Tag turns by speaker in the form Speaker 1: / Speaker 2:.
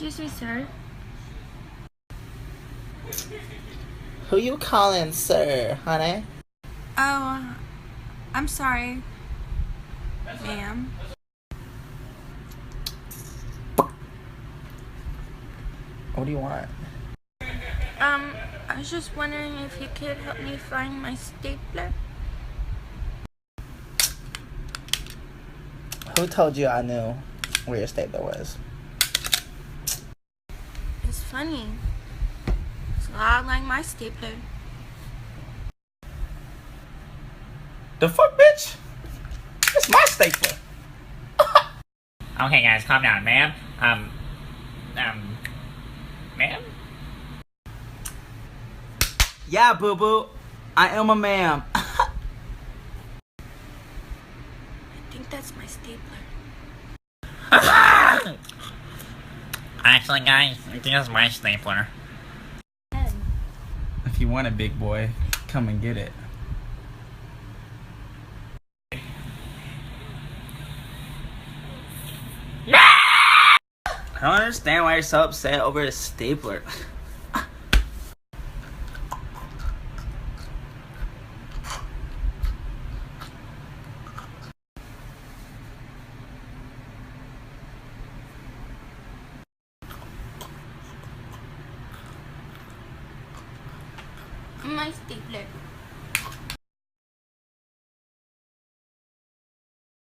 Speaker 1: Excuse me, sir.
Speaker 2: Who you calling, sir, honey?
Speaker 1: Oh, I'm sorry, ma'am.
Speaker 2: What do you want?
Speaker 1: I was just wondering if you could help me find my stapler.
Speaker 2: Who told you I knew where your stapler was?
Speaker 1: It's funny. It's a lot like my stapler.
Speaker 2: The fuck, bitch? It's my stapler.
Speaker 3: Okay, guys, calm down, ma'am. Ma'am?
Speaker 2: Yeah, boo-boo. I am a ma'am.
Speaker 1: I think that's my stapler.
Speaker 3: Actually, guys, I think that's my stapler.
Speaker 2: If you want a big boy, come and get it. I don't understand why you're so upset over a stapler.
Speaker 1: My stapler.